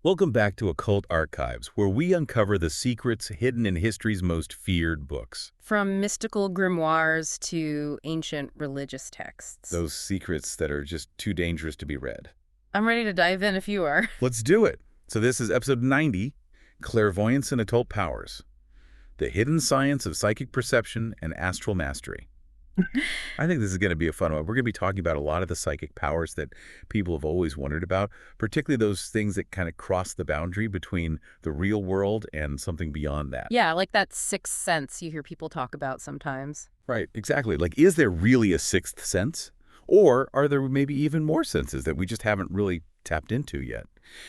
Welcome back to Occult Archives, where we uncover the secrets hidden in history's most feared books. From mystical grimoires to ancient religious texts. Those secrets that are just too dangerous to be read. I'm ready to dive in if you are. Let's do it. So this is episode 90, Clairvoyance and Occult Powers, the hidden science of psychic perception and astral mastery. I think this is going to be a fun one. We're going to be talking about a lot of the psychic powers that people have always wondered about, particularly those things that kind of cross the boundary between the real world and something beyond that. Yeah, like that sixth sense you hear people talk about sometimes. Right, exactly. Like, is there really a sixth sense? Or are there maybe even more senses that we just haven't really tapped into yet?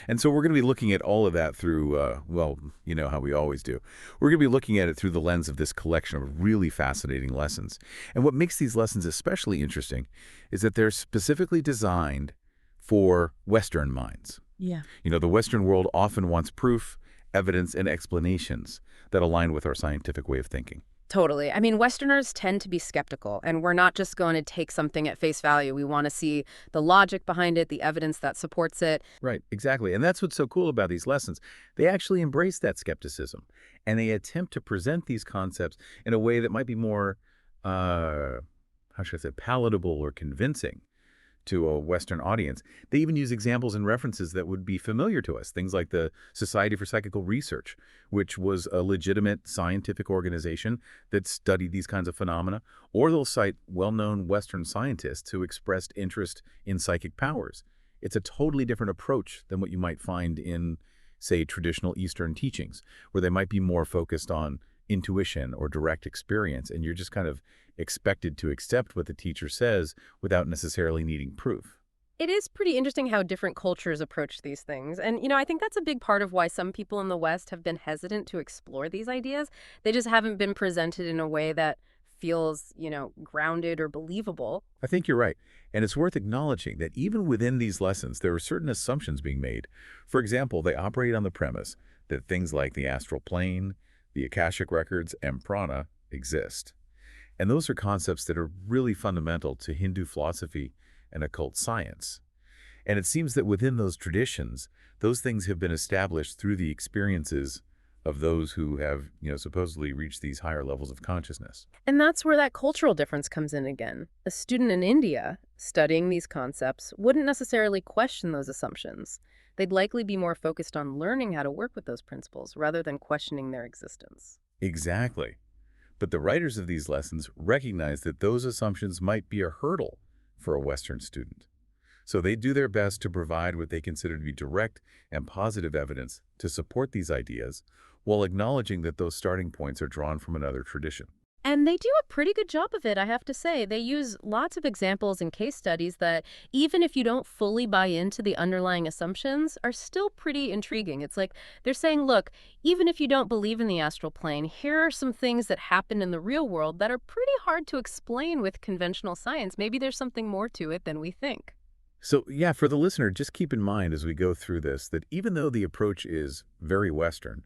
And so we're going to be looking at all of that through, well, you know how we always do. We're going to be looking at it through the lens of this collection of really fascinating lessons. And what makes these lessons especially interesting is that they're specifically designed for Western minds. Yeah. You know, the Western world often wants proof, evidence, and explanations that align with our scientific way of thinking. Totally. I mean, Westerners tend to be skeptical, and we're not just going to take something at face value. We want to see the logic behind it, the evidence that supports it. Right, exactly. And that's what's so cool about these lessons. They actually embrace that skepticism, and they attempt to present these concepts in a way that might be more, how should I say, palatable or convincing to a Western audience. They even use examples and references that would be familiar to us, things like the Society for Psychical Research, which was a legitimate scientific organization that studied these kinds of phenomena, or they'll cite well-known Western scientists who expressed interest in psychic powers. It's a totally different approach than what you might find in, say, traditional Eastern teachings, where they might be more focused on intuition or direct experience, and you're just kind of expected to accept what the teacher says without necessarily needing proof. It is pretty interesting how different cultures approach these things. And, I think that's a big part of why some people in the West have been hesitant to explore these ideas. They just haven't been presented in a way that feels, grounded or believable. I think you're right. And it's worth acknowledging that even within these lessons, there are certain assumptions being made. For example, they operate on the premise that things like the astral plane, the Akashic records, and prana exist. And those are concepts that are really fundamental to Hindu philosophy and occult science. And it seems that within those traditions, those things have been established through the experiences of those who have, supposedly reached these higher levels of consciousness. And that's where that cultural difference comes in again. A student in India studying these concepts wouldn't necessarily question those assumptions. They'd likely be more focused on learning how to work with those principles rather than questioning their existence. Exactly. But the writers of these lessons recognize that those assumptions might be a hurdle for a Western student. So they do their best to provide what they consider to be direct and positive evidence to support these ideas, while acknowledging that those starting points are drawn from another tradition. And they do a pretty good job of it, I have to say. They use lots of examples and case studies that, even if you don't fully buy into the underlying assumptions, are still pretty intriguing. It's like they're saying, look, even if you don't believe in the astral plane, here are some things that happen in the real world that are pretty hard to explain with conventional science. Maybe there's something more to it than we think. So yeah, for the listener, just keep in mind as we go through this that even though the approach is very Western,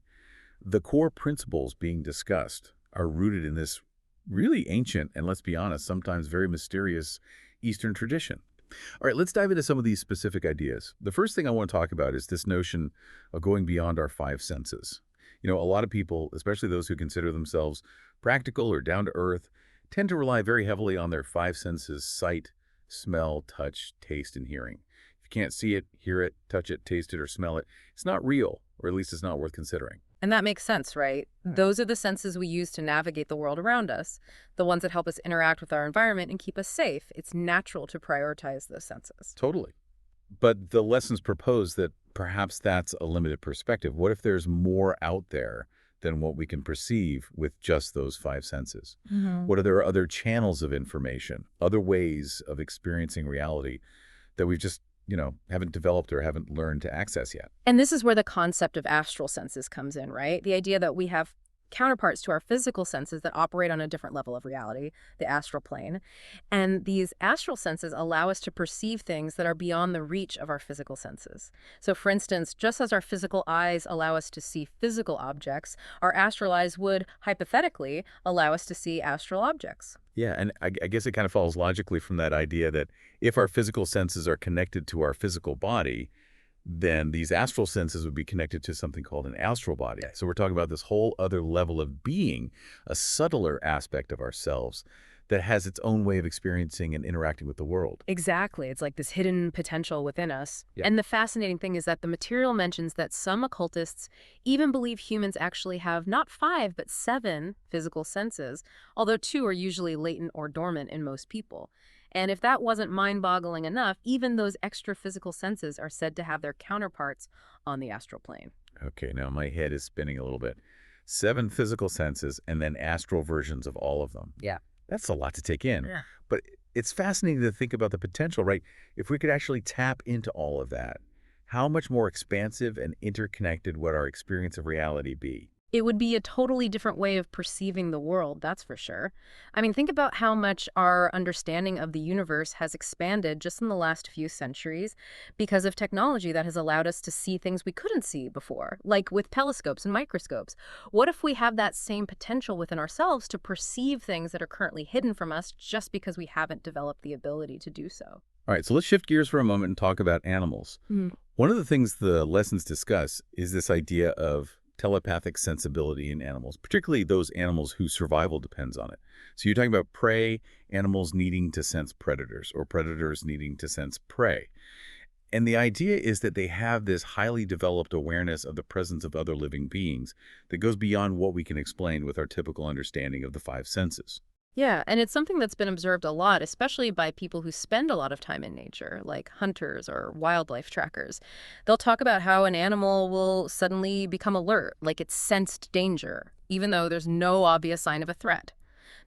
the core principles being discussed are rooted in this really ancient and, let's be honest, sometimes very mysterious Eastern tradition. All right, let's dive into some of these specific ideas. The first thing I want to talk about is this notion of going beyond our five senses. A lot of people, especially those who consider themselves practical or down to earth, tend to rely very heavily on their five senses: sight, smell, touch, taste, and hearing. If you can't see it, hear it, touch it, taste it, or smell it, it's not real, or at least it's not worth considering. And that makes sense, right? Those are the senses we use to navigate the world around us, the ones that help us interact with our environment and keep us safe. It's natural to prioritize those senses. Totally. But the lessons propose that perhaps that's a limited perspective. What if there's more out there than what we can perceive with just those five senses? What are there other channels of information, other ways of experiencing reality that we've just haven't developed or haven't learned to access yet? And this is where the concept of astral senses comes in, right? The idea that we have counterparts to our physical senses that operate on a different level of reality, the astral plane. And these astral senses allow us to perceive things that are beyond the reach of our physical senses. So for instance, just as our physical eyes allow us to see physical objects, our astral eyes would, hypothetically, allow us to see astral objects. Yeah, and I guess it kind of follows logically from that idea that if our physical senses are connected to our physical body, then these astral senses would be connected to something called an astral body. So we're talking about this whole other level of being, a subtler aspect of ourselves that has its own way of experiencing and interacting with the world. Exactly. It's like this hidden potential within us. Yeah. And the fascinating thing is that the material mentions that some occultists even believe humans actually have not 5, but 7 physical senses, although 2 are usually latent or dormant in most people. And if that wasn't mind-boggling enough, even those extra physical senses are said to have their counterparts on the astral plane. Okay, now my head is spinning a little bit. 7 physical senses and then astral versions of all of them. Yeah. That's a lot to take in. Yeah. But it's fascinating to think about the potential, right? If we could actually tap into all of that, how much more expansive and interconnected would our experience of reality be? It would be a totally different way of perceiving the world, that's for sure. I mean, think about how much our understanding of the universe has expanded just in the last few centuries because of technology that has allowed us to see things we couldn't see before, like with telescopes and microscopes. What if we have that same potential within ourselves to perceive things that are currently hidden from us just because we haven't developed the ability to do so? All right, so let's shift gears for a moment and talk about animals. One of the things the lessons discuss is this idea of telepathic sensibility in animals, particularly those animals whose survival depends on it. So you're talking about prey, animals needing to sense predators, or predators needing to sense prey. And the idea is that they have this highly developed awareness of the presence of other living beings that goes beyond what we can explain with our typical understanding of the 5 senses. Yeah, and it's something that's been observed a lot, especially by people who spend a lot of time in nature, like hunters or wildlife trackers. They'll talk about how an animal will suddenly become alert, like it's sensed danger, even though there's no obvious sign of a threat.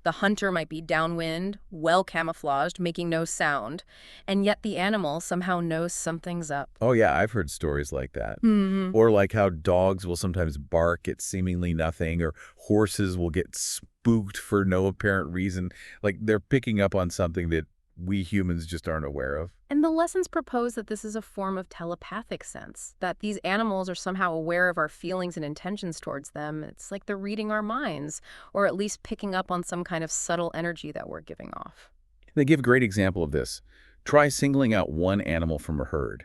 The hunter might be downwind, well camouflaged, making no sound, and yet the animal somehow knows something's up. Oh yeah, I've heard stories like that. Hmm. Or like how dogs will sometimes bark at seemingly nothing, or horses will get spooked for no apparent reason. Like they're picking up on something that we humans just aren't aware of. And the lessons propose that this is a form of telepathic sense, that these animals are somehow aware of our feelings and intentions towards them. It's like they're reading our minds, or at least picking up on some kind of subtle energy that we're giving off. They give a great example of this. Try singling out one animal from a herd.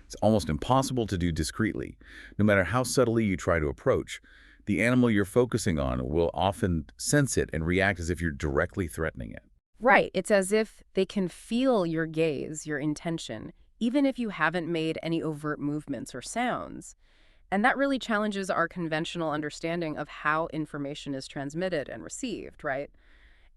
It's almost impossible to do discreetly. No matter how subtly you try to approach, the animal you're focusing on will often sense it and react as if you're directly threatening it. Right. It's as if they can feel your gaze, your intention, even if you haven't made any overt movements or sounds. And that really challenges our conventional understanding of how information is transmitted and received, right?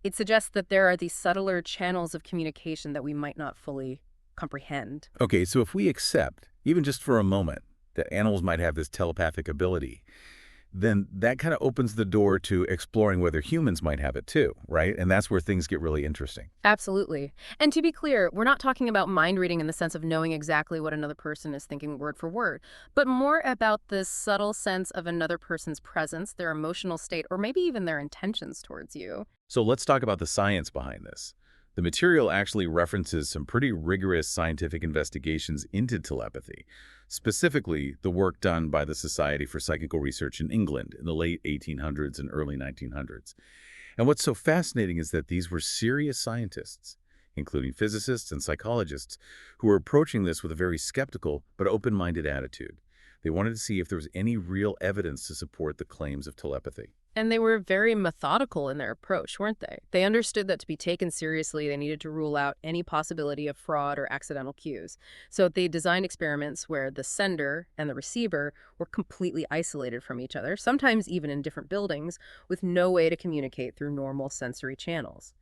It suggests that there are these subtler channels of communication that we might not fully comprehend. Okay, so if we accept, even just for a moment, that animals might have this telepathic ability, then that kind of opens the door to exploring whether humans might have it too, right? And that's where things get really interesting. Absolutely. And to be clear, we're not talking about mind reading in the sense of knowing exactly what another person is thinking word for word, but more about this subtle sense of another person's presence, their emotional state, or maybe even their intentions towards you. So let's talk about the science behind this. The material actually references some pretty rigorous scientific investigations into telepathy, specifically the work done by the Society for Psychical Research in England in the late 1800s and early 1900s. And what's so fascinating is that these were serious scientists, including physicists and psychologists, who were approaching this with a very skeptical but open-minded attitude. They wanted to see if there was any real evidence to support the claims of telepathy. And they were very methodical in their approach, weren't they? They understood that to be taken seriously, they needed to rule out any possibility of fraud or accidental cues. So they designed experiments where the sender and the receiver were completely isolated from each other, sometimes even in different buildings, with no way to communicate through normal sensory channels.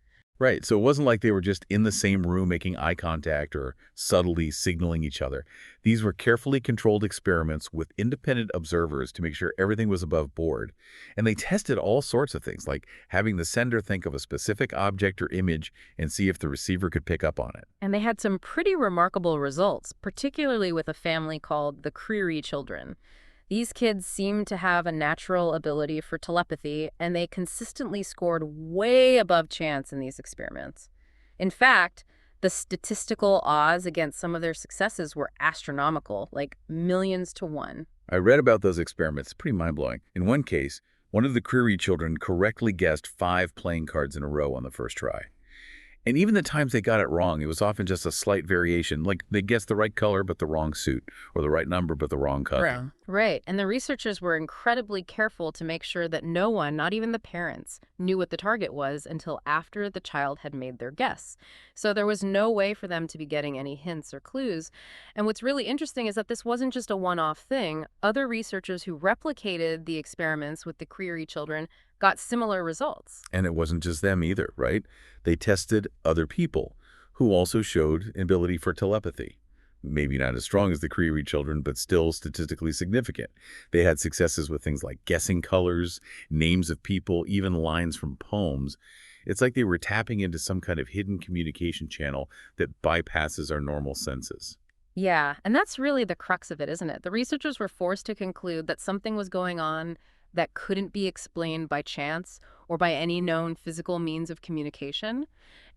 Right, so it wasn't like they were just in the same room making eye contact or subtly signaling each other. These were carefully controlled experiments with independent observers to make sure everything was above board. And they tested all sorts of things, like having the sender think of a specific object or image and see if the receiver could pick up on it. And they had some pretty remarkable results, particularly with a family called the Creary children. These kids seemed to have a natural ability for telepathy, and they consistently scored way above chance in these experiments. In fact, the statistical odds against some of their successes were astronomical, like millions to one. I read about those experiments, pretty mind-blowing. In one case, one of the Creary children correctly guessed 5 playing cards in a row on the first try. And even the times they got it wrong, it was often just a slight variation, like they guessed the right color but the wrong suit, or the right number but the wrong cousin. Right. Right. And the researchers were incredibly careful to make sure that no one, not even the parents, knew what the target was until after the child had made their guess. So there was no way for them to be getting any hints or clues. And what's really interesting is that this wasn't just a one-off thing. Other researchers who replicated the experiments with the Creary children got similar results. And it wasn't just them either, right? They tested other people who also showed ability for telepathy. Maybe not as strong as the Creary children, but still statistically significant. They had successes with things like guessing colors, names of people, even lines from poems. It's like they were tapping into some kind of hidden communication channel that bypasses our normal senses. Yeah, and that's really the crux of it, isn't it? The researchers were forced to conclude that something was going on that couldn't be explained by chance or by any known physical means of communication.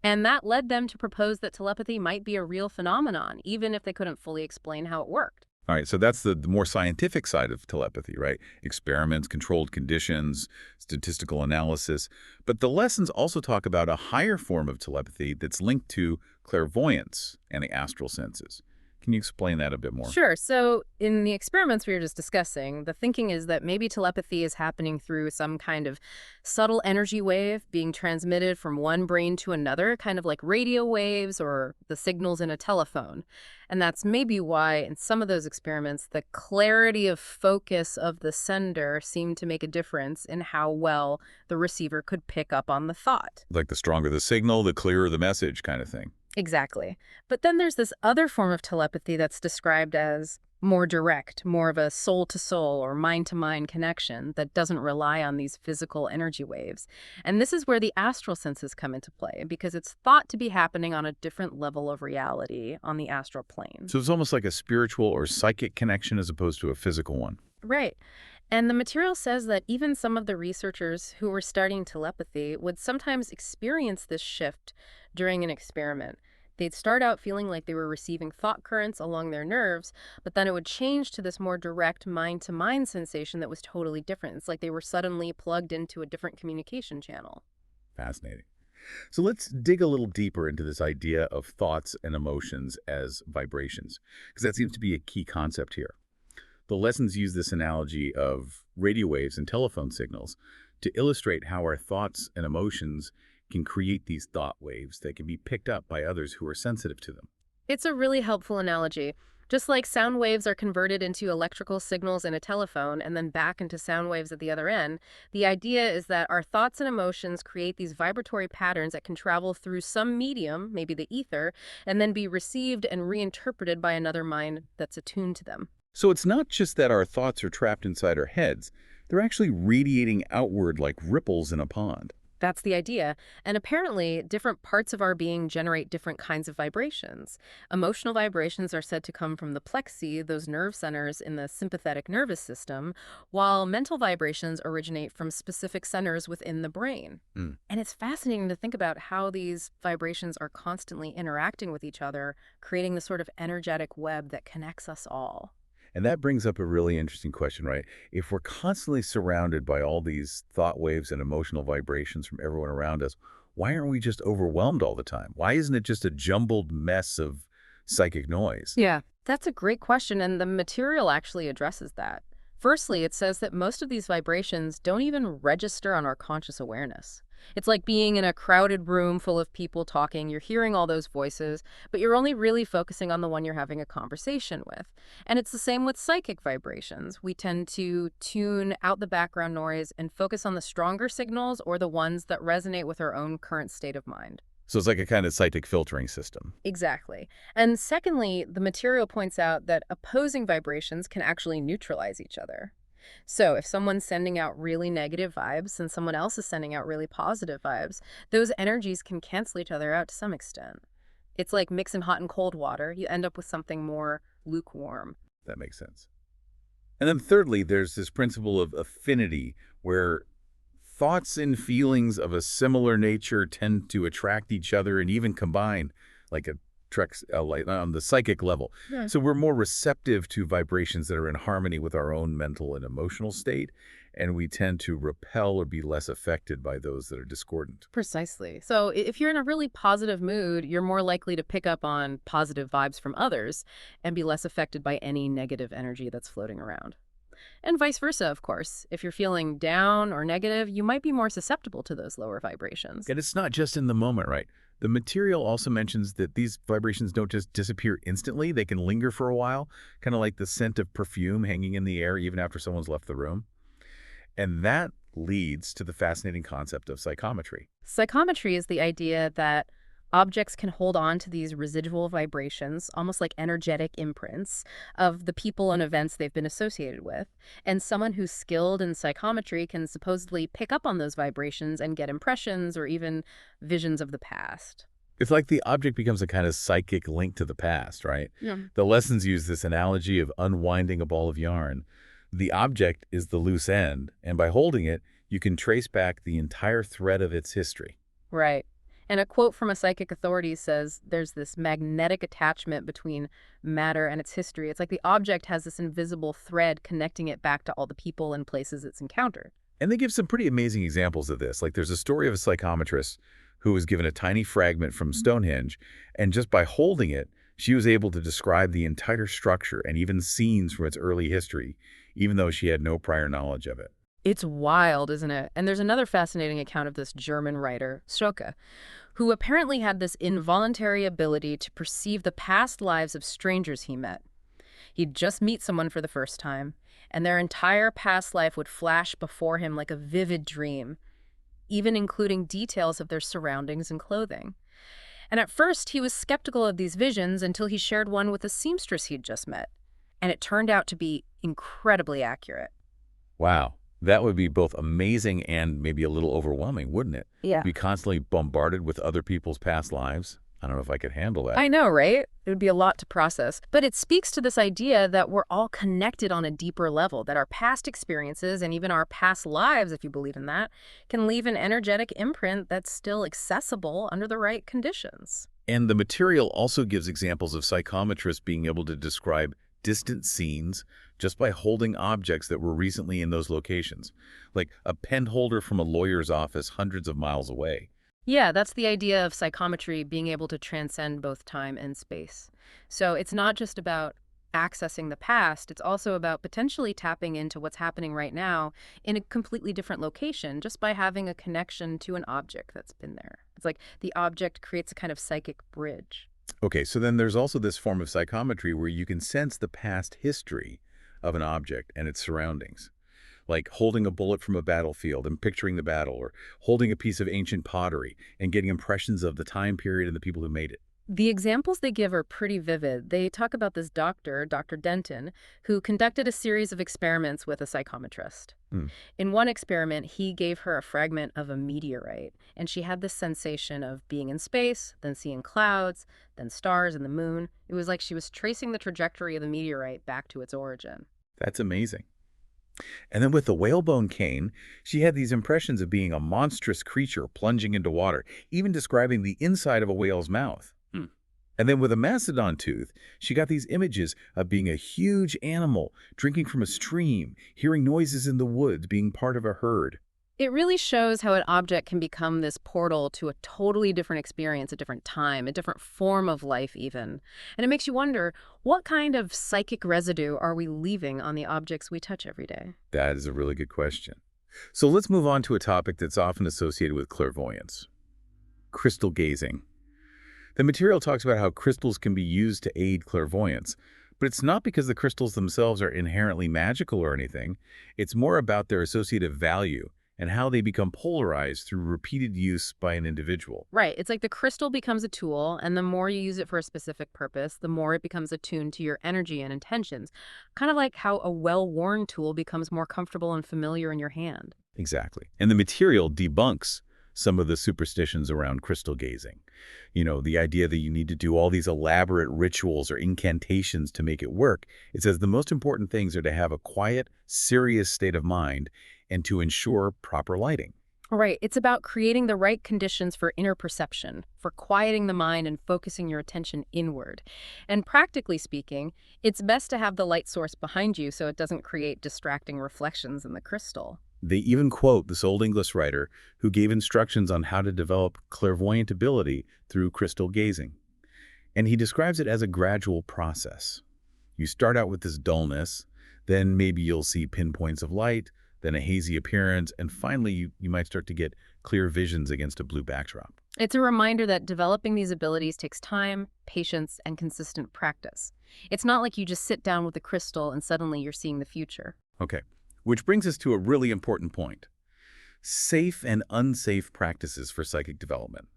And that led them to propose that telepathy might be a real phenomenon, even if they couldn't fully explain how it worked. All right, so that's the more scientific side of telepathy, right? Experiments, controlled conditions, statistical analysis. But the lessons also talk about a higher form of telepathy that's linked to clairvoyance and the astral senses. Can you explain that a bit more? Sure. So, in the experiments we were just discussing, the thinking is that maybe telepathy is happening through some kind of subtle energy wave being transmitted from one brain to another, kind of like radio waves or the signals in a telephone. And that's maybe why, in some of those experiments, the clarity of focus of the sender seemed to make a difference in how well the receiver could pick up on the thought. Like the stronger the signal, the clearer the message kind of thing. Exactly. But then there's this other form of telepathy that's described as more direct, more of a soul-to-soul or mind-to-mind connection that doesn't rely on these physical energy waves. And this is where the astral senses come into play, because it's thought to be happening on a different level of reality on the astral plane. So it's almost like a spiritual or psychic connection as opposed to a physical one. Right. And the material says that even some of the researchers who were studying telepathy would sometimes experience this shift during an experiment. They'd start out feeling like they were receiving thought currents along their nerves, but then it would change to this more direct mind-to-mind sensation that was totally different. It's like they were suddenly plugged into a different communication channel. Fascinating. So let's dig a little deeper into this idea of thoughts and emotions as vibrations, because that seems to be a key concept here. The lessons use this analogy of radio waves and telephone signals to illustrate how our thoughts and emotions can create these thought waves that can be picked up by others who are sensitive to them. It's a really helpful analogy. Just like sound waves are converted into electrical signals in a telephone and then back into sound waves at the other end, the idea is that our thoughts and emotions create these vibratory patterns that can travel through some medium, maybe the ether, and then be received and reinterpreted by another mind that's attuned to them. So it's not just that our thoughts are trapped inside our heads. They're actually radiating outward like ripples in a pond. That's the idea. And apparently, different parts of our being generate different kinds of vibrations. Emotional vibrations are said to come from the plexi, those nerve centers in the sympathetic nervous system, while mental vibrations originate from specific centers within the brain. Mm. And it's fascinating to think about how these vibrations are constantly interacting with each other, creating the sort of energetic web that connects us all. And that brings up a really interesting question, right? If we're constantly surrounded by all these thought waves and emotional vibrations from everyone around us, why aren't we just overwhelmed all the time? Why isn't it just a jumbled mess of psychic noise? Yeah, that's a great question, and the material actually addresses that. Firstly, it says that most of these vibrations don't even register on our conscious awareness. It's like being in a crowded room full of people talking. You're hearing all those voices, but you're only really focusing on the one you're having a conversation with. And it's the same with psychic vibrations. We tend to tune out the background noise and focus on the stronger signals or the ones that resonate with our own current state of mind. So it's like a kind of psychic filtering system. Exactly. And secondly, the material points out that opposing vibrations can actually neutralize each other. So if someone's sending out really negative vibes and someone else is sending out really positive vibes, those energies can cancel each other out to some extent. It's like mixing hot and cold water. You end up with something more lukewarm. That makes sense. And then thirdly, there's this principle of affinity, where thoughts and feelings of a similar nature tend to attract each other and even combine, like a like on the psychic level. Yeah. So we're more receptive to vibrations that are in harmony with our own mental and emotional state, and we tend to repel or be less affected by those that are discordant. Precisely. So if you're in a really positive mood, you're more likely to pick up on positive vibes from others and be less affected by any negative energy that's floating around. And vice versa, of course. If you're feeling down or negative, you might be more susceptible to those lower vibrations. And it's not just in the moment, right? The material also mentions that these vibrations don't just disappear instantly. They can linger for a while, kind of like the scent of perfume hanging in the air even after someone's left the room. And that leads to the fascinating concept of psychometry. Psychometry is the idea that objects can hold on to these residual vibrations, almost like energetic imprints, of the people and events they've been associated with. And someone who's skilled in psychometry can supposedly pick up on those vibrations and get impressions or even visions of the past. It's like the object becomes a kind of psychic link to the past, right? Yeah. The lessons use this analogy of unwinding a ball of yarn. The object is the loose end, and by holding it, you can trace back the entire thread of its history. Right. And a quote from a psychic authority says there's this magnetic attachment between matter and its history. It's like the object has this invisible thread connecting it back to all the people and places it's encountered. And they give some pretty amazing examples of this. Like there's a story of a psychometrist who was given a tiny fragment from Stonehenge, and just by holding it, she was able to describe the entire structure and even scenes from its early history, even though she had no prior knowledge of it. It's wild, isn't it? And there's another fascinating account of this German writer, Schoke, who apparently had this involuntary ability to perceive the past lives of strangers he met. He'd just meet someone for the first time, and their entire past life would flash before him like a vivid dream, even including details of their surroundings and clothing. And at first, he was skeptical of these visions until he shared one with a seamstress he'd just met, and it turned out to be incredibly accurate. Wow. That would be both amazing and maybe a little overwhelming, wouldn't it? Yeah. Be constantly bombarded with other people's past lives. I don't know if I could handle that. I know, right? It would be a lot to process. But it speaks to this idea that we're all connected on a deeper level, that our past experiences and even our past lives, if you believe in that, can leave an energetic imprint that's still accessible under the right conditions. And the material also gives examples of psychometrists being able to describe distant scenes just by holding objects that were recently in those locations, like a pen holder from a lawyer's office hundreds of miles away. Yeah, that's the idea of psychometry being able to transcend both time and space. So it's not just about accessing the past, it's also about potentially tapping into what's happening right now in a completely different location just by having a connection to an object that's been there. It's like the object creates a kind of psychic bridge. Okay, so then there's also this form of psychometry where you can sense the past history of an object and its surroundings, like holding a bullet from a battlefield and picturing the battle, or holding a piece of ancient pottery and getting impressions of the time period and the people who made it. The examples they give are pretty vivid. They talk about this doctor, Dr. Denton, who conducted a series of experiments with a psychometrist. In one experiment, he gave her a fragment of a meteorite, and she had this sensation of being in space, then seeing clouds, then stars and the moon. It was like she was tracing the trajectory of the meteorite back to its origin. That's amazing. And then with the whalebone cane, she had these impressions of being a monstrous creature plunging into water, even describing the inside of a whale's mouth. And then with a mastodon tooth, she got these images of being a huge animal, drinking from a stream, hearing noises in the woods, being part of a herd. It really shows how an object can become this portal to a totally different experience, a different time, a different form of life even. And it makes you wonder, what kind of psychic residue are we leaving on the objects we touch every day? That is a really good question. So let's move on to a topic that's often associated with clairvoyance: crystal gazing. The material talks about how crystals can be used to aid clairvoyance, but it's not because the crystals themselves are inherently magical or anything. It's more about their associative value and how they become polarized through repeated use by an individual. Right. It's like the crystal becomes a tool, and the more you use it for a specific purpose, the more it becomes attuned to your energy and intentions. Kind of like how a well-worn tool becomes more comfortable and familiar in your hand. Exactly. And the material debunks some of the superstitions around crystal gazing. You know, the idea that you need to do all these elaborate rituals or incantations to make it work. It says the most important things are to have a quiet, serious state of mind and to ensure proper lighting. Right. It's about creating the right conditions for inner perception, for quieting the mind and focusing your attention inward. And practically speaking, it's best to have the light source behind you so it doesn't create distracting reflections in the crystal. They even quote this old English writer who gave instructions on how to develop clairvoyant ability through crystal gazing. And he describes it as a gradual process. You start out with this dullness, then maybe you'll see pinpoints of light, then a hazy appearance, and finally you might start to get clear visions against a blue backdrop. It's a reminder that developing these abilities takes time, patience, and consistent practice. It's not like you just sit down with a crystal and suddenly you're seeing the future. Okay, which brings us to a really important point. Safe and unsafe practices for psychic development.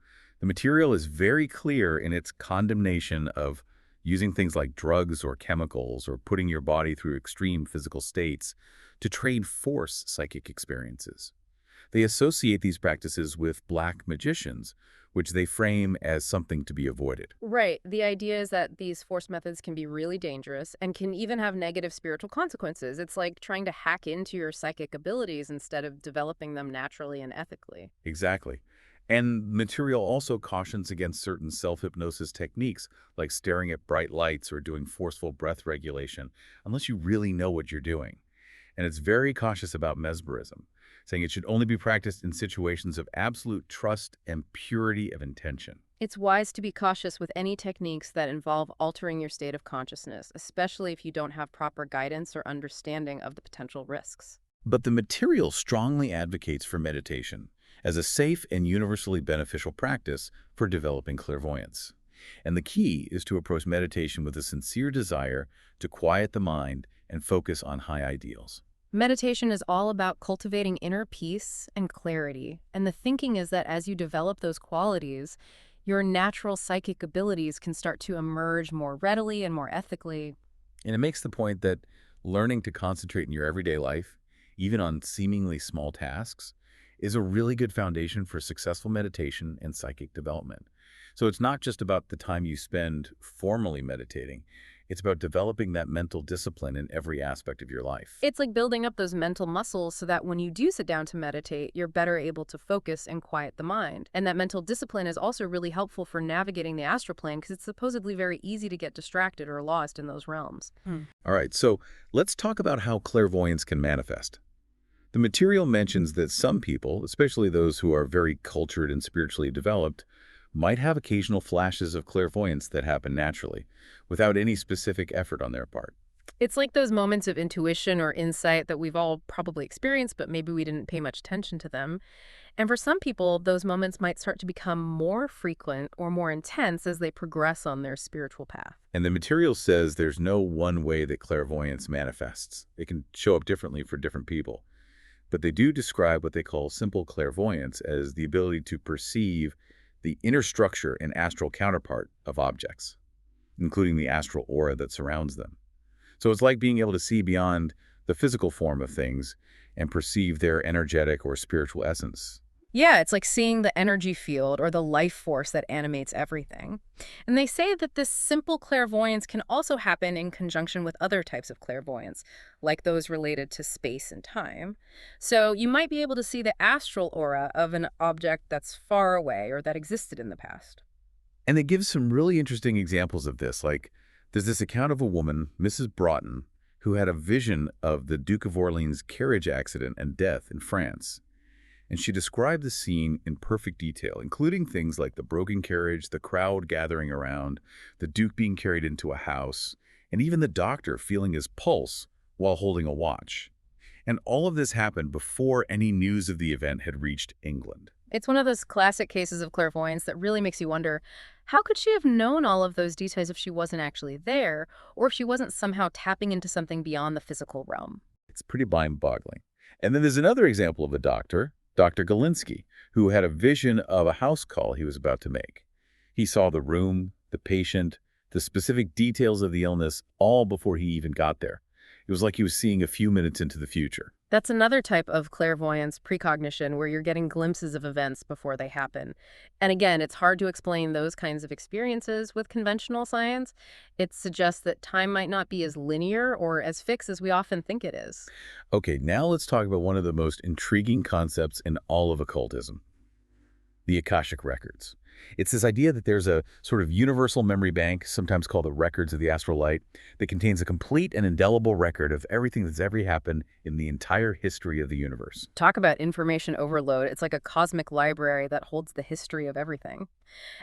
The material is very clear in its condemnation of using things like drugs or chemicals or putting your body through extreme physical states to trade force psychic experiences. They associate these practices with black magicians, which they frame as something to be avoided. Right. The idea is that these force methods can be really dangerous and can even have negative spiritual consequences. It's like trying to hack into your psychic abilities instead of developing them naturally and ethically. Exactly. And material also cautions against certain self-hypnosis techniques, like staring at bright lights or doing forceful breath regulation, unless you really know what you're doing. And it's very cautious about mesmerism, saying it should only be practiced in situations of absolute trust and purity of intention. It's wise to be cautious with any techniques that involve altering your state of consciousness, especially if you don't have proper guidance or understanding of the potential risks. But the material strongly advocates for meditation as a safe and universally beneficial practice for developing clairvoyance. And the key is to approach meditation with a sincere desire to quiet the mind and focus on high ideals. Meditation is all about cultivating inner peace and clarity, and the thinking is that as you develop those qualities, your natural psychic abilities can start to emerge more readily and more ethically. And it makes the point that learning to concentrate in your everyday life, even on seemingly small tasks, is a really good foundation for successful meditation and psychic development. So it's not just about the time you spend formally meditating. It's about developing that mental discipline in every aspect of your life. It's like building up those mental muscles so that when you do sit down to meditate, you're better able to focus and quiet the mind. And that mental discipline is also really helpful for navigating the astral plane because it's supposedly very easy to get distracted or lost in those realms. All right, so let's talk about how clairvoyance can manifest. The material mentions that some people, especially those who are very cultured and spiritually developed, might have occasional flashes of clairvoyance that happen naturally, without any specific effort on their part. It's like those moments of intuition or insight that we've all probably experienced, but maybe we didn't pay much attention to them. And for some people, those moments might start to become more frequent or more intense as they progress on their spiritual path. And the material says there's no one way that clairvoyance manifests. It can show up differently for different people. But they do describe what they call simple clairvoyance as the ability to perceive the inner structure and astral counterpart of objects, including the astral aura that surrounds them. So it's like being able to see beyond the physical form of things and perceive their energetic or spiritual essence. Yeah, it's like seeing the energy field or the life force that animates everything. And they say that this simple clairvoyance can also happen in conjunction with other types of clairvoyance, like those related to space and time. So you might be able to see the astral aura of an object that's far away or that existed in the past. And it gives some really interesting examples of this. Like, there's this account of a woman, Mrs. Broughton, who had a vision of the Duke of Orleans' carriage accident and death in France. And she described the scene in perfect detail, including things like the broken carriage, the crowd gathering around, the Duke being carried into a house, and even the doctor feeling his pulse while holding a watch. And all of this happened before any news of the event had reached England. It's one of those classic cases of clairvoyance that really makes you wonder, how could she have known all of those details if she wasn't actually there, or if she wasn't somehow tapping into something beyond the physical realm? It's pretty mind-boggling. And then there's another example of a doctor, Dr. Galinsky, who had a vision of a house call he was about to make. He saw the room, the patient, the specific details of the illness, all before he even got there. It was like he was seeing a few minutes into the future. That's another type of clairvoyance, precognition, where you're getting glimpses of events before they happen. And again, it's hard to explain those kinds of experiences with conventional science. It suggests that time might not be as linear or as fixed as we often think it is. Okay, now let's talk about one of the most intriguing concepts in all of occultism, the Akashic Records. It's this idea that there's a sort of universal memory bank, sometimes called the records of the astral light, that contains a complete and indelible record of everything that's ever happened in the entire history of the universe. Talk about information overload. It's like a cosmic library that holds the history of everything.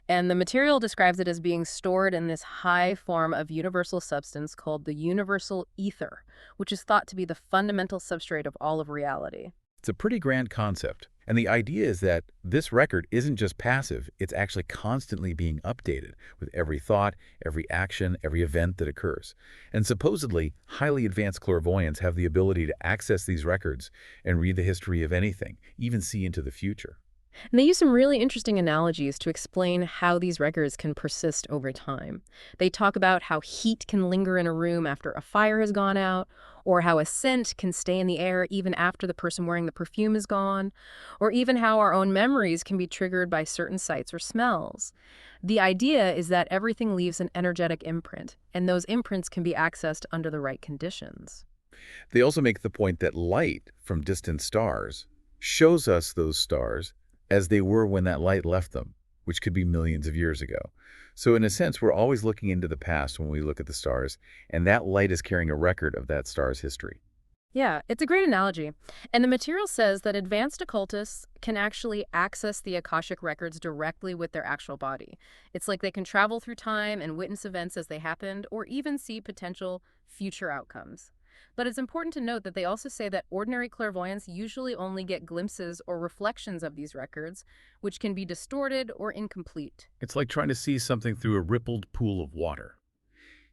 And the material describes it as being stored in this high form of universal substance called the universal ether, which is thought to be the fundamental substrate of all of reality. It's a pretty grand concept. And the idea is that this record isn't just passive, it's actually constantly being updated with every thought, every action, every event that occurs. And supposedly, highly advanced clairvoyants have the ability to access these records and read the history of anything, even see into the future. And they use some really interesting analogies to explain how these records can persist over time. They talk about how heat can linger in a room after a fire has gone out, or how a scent can stay in the air even after the person wearing the perfume is gone, or even how our own memories can be triggered by certain sights or smells. The idea is that everything leaves an energetic imprint, and those imprints can be accessed under the right conditions. They also make the point that light from distant stars shows us those stars as they were when that light left them, which could be millions of years ago. So in a sense, we're always looking into the past when we look at the stars, and that light is carrying a record of that star's history. Yeah, it's a great analogy. And the material says that advanced occultists can actually access the Akashic records directly with their actual body. It's like they can travel through time and witness events as they happened, or even see potential future outcomes. But it's important to note that they also say that ordinary clairvoyants usually only get glimpses or reflections of these records, which can be distorted or incomplete. It's like trying to see something through a rippled pool of water.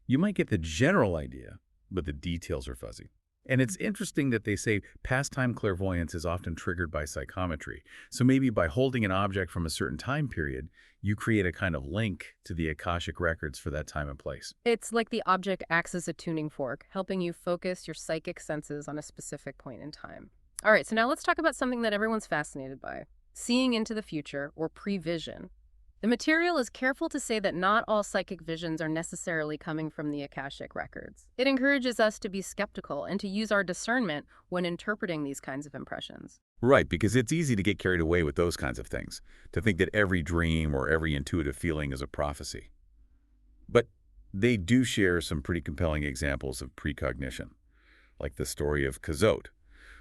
You might get the general idea, but the details are fuzzy. And it's interesting that they say pastime clairvoyance is often triggered by psychometry. So maybe by holding an object from a certain time period, you create a kind of link to the Akashic records for that time and place. It's like the object acts as a tuning fork, helping you focus your psychic senses on a specific point in time. All right, so now let's talk about something that everyone's fascinated by: seeing into the future, or prevision. The material is careful to say that not all psychic visions are necessarily coming from the Akashic records. It encourages us to be skeptical and to use our discernment when interpreting these kinds of impressions. Right, because it's easy to get carried away with those kinds of things, to think that every dream or every intuitive feeling is a prophecy. But they do share some pretty compelling examples of precognition, like the story of Cazot,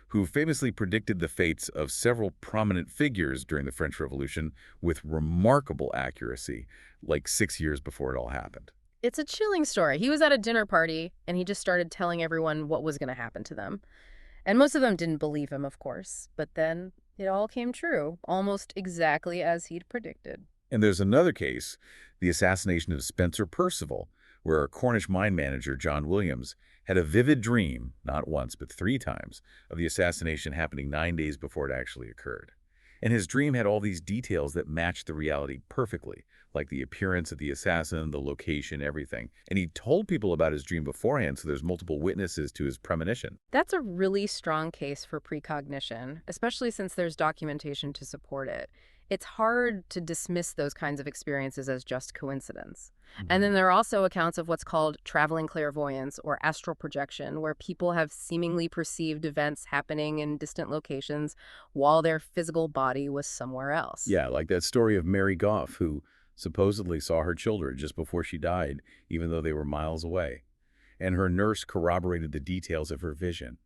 who famously predicted the fates of several prominent figures during the French Revolution with remarkable accuracy, like 6 years before it all happened. It's a chilling story. He was at a dinner party, and he just started telling everyone what was going to happen to them. And most of them didn't believe him, of course. But then it all came true, almost exactly as he'd predicted. And there's another case, the assassination of Spencer Percival, where a Cornish mine manager, John Williams, had a vivid dream, not once but 3 times, of the assassination happening 9 days before it actually occurred. And his dream had all these details that matched the reality perfectly, like the appearance of the assassin, the location, everything. And he told people about his dream beforehand, so there's multiple witnesses to his premonition. That's a really strong case for precognition, especially since there's documentation to support it. It's hard to dismiss those kinds of experiences as just coincidence. And then there are also accounts of what's called traveling clairvoyance or astral projection, where people have seemingly perceived events happening in distant locations while their physical body was somewhere else. Yeah, like that story of Mary Goff, who supposedly saw her children just before she died, even though they were miles away. And her nurse corroborated the details of her vision.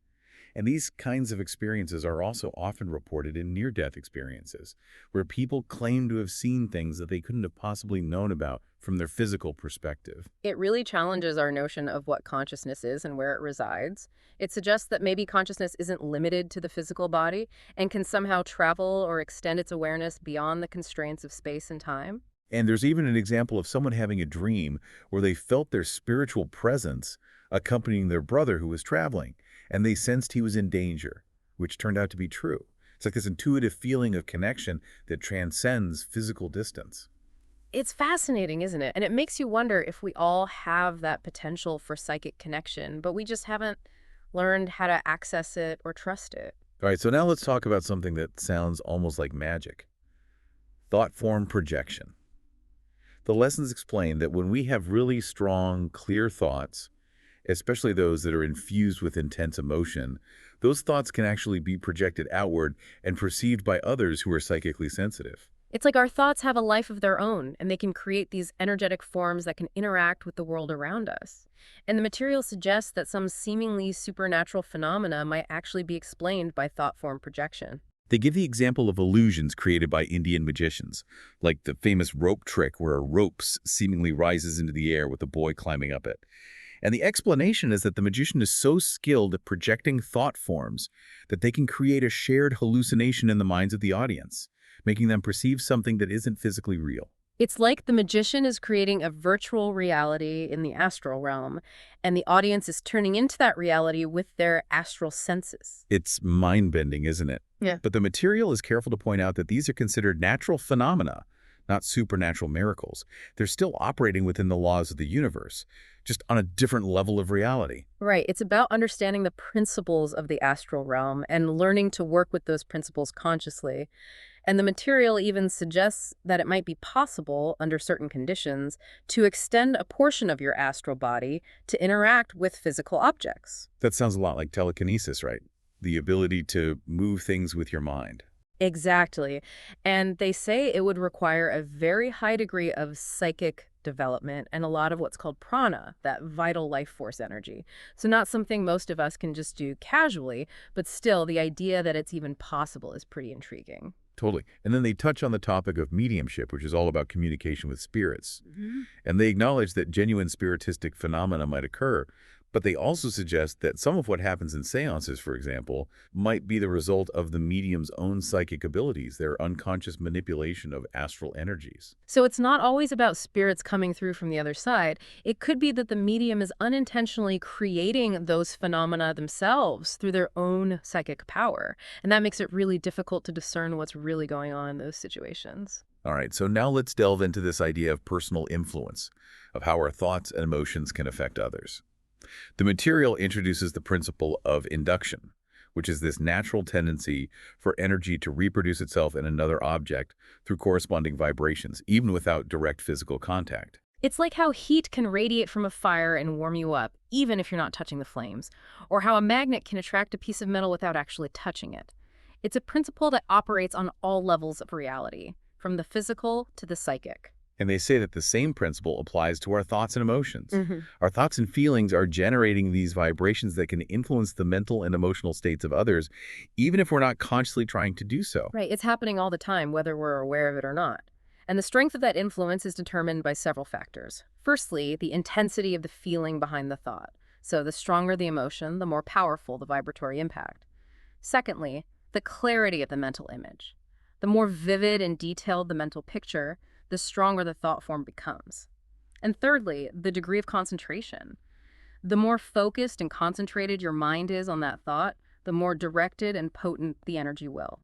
And these kinds of experiences are also often reported in near-death experiences, where people claim to have seen things that they couldn't have possibly known about from their physical perspective. It really challenges our notion of what consciousness is and where it resides. It suggests that maybe consciousness isn't limited to the physical body and can somehow travel or extend its awareness beyond the constraints of space and time. And there's even an example of someone having a dream where they felt their spiritual presence accompanying their brother who was traveling, and they sensed he was in danger, which turned out to be true. It's like this intuitive feeling of connection that transcends physical distance. It's fascinating, isn't it? And it makes you wonder if we all have that potential for psychic connection, but we just haven't learned how to access it or trust it. All right, so now let's talk about something that sounds almost like magic. Thought form projection. The lessons explain that when we have really strong, clear thoughts, especially those that are infused with intense emotion, those thoughts can actually be projected outward and perceived by others who are psychically sensitive. It's like our thoughts have a life of their own, and they can create these energetic forms that can interact with the world around us. And the material suggests that some seemingly supernatural phenomena might actually be explained by thought form projection. They give the example of illusions created by Indian magicians, like the famous rope trick where a rope seemingly rises into the air with a boy climbing up it. And the explanation is that the magician is so skilled at projecting thought forms that they can create a shared hallucination in the minds of the audience, making them perceive something that isn't physically real. It's like the magician is creating a virtual reality in the astral realm, and the audience is turning into that reality with their astral senses. It's mind-bending, isn't it? Yeah. But the material is careful to point out that these are considered natural phenomena, not supernatural miracles. They're still operating within the laws of the universe, just on a different level of reality. Right. It's about understanding the principles of the astral realm and learning to work with those principles consciously. And the material even suggests that it might be possible, under certain conditions, to extend a portion of your astral body to interact with physical objects. That sounds a lot like telekinesis, right? The ability to move things with your mind. Exactly. And they say it would require a very high degree of psychic development and a lot of what's called prana, that vital life force energy. So not something most of us can just do casually, but still the idea that it's even possible is pretty intriguing. Totally. And then they touch on the topic of mediumship, which is all about communication with spirits. Mhm. And they acknowledge that genuine spiritistic phenomena might occur, but they also suggest that some of what happens in seances, for example, might be the result of the medium's own psychic abilities, their unconscious manipulation of astral energies. So it's not always about spirits coming through from the other side. It could be that the medium is unintentionally creating those phenomena themselves through their own psychic power. And that makes it really difficult to discern what's really going on in those situations. All right, so now let's delve into this idea of personal influence, of how our thoughts and emotions can affect others. The material introduces the principle of induction, which is this natural tendency for energy to reproduce itself in another object through corresponding vibrations, even without direct physical contact. It's like how heat can radiate from a fire and warm you up, even if you're not touching the flames, or how a magnet can attract a piece of metal without actually touching it. It's a principle that operates on all levels of reality, from the physical to the psychic. And they say that the same principle applies to our thoughts and emotions. Mm-hmm. Our thoughts and feelings are generating these vibrations that can influence the mental and emotional states of others, even if we're not consciously trying to do so. Right, it's happening all the time, whether we're aware of it or not. And the strength of that influence is determined by several factors. Firstly, the intensity of the feeling behind the thought. So the stronger the emotion, the more powerful the vibratory impact. Secondly, the clarity of the mental image. The more vivid and detailed the mental picture, the stronger the thought form becomes. And thirdly, the degree of concentration. The more focused and concentrated your mind is on that thought, the more directed and potent the energy will.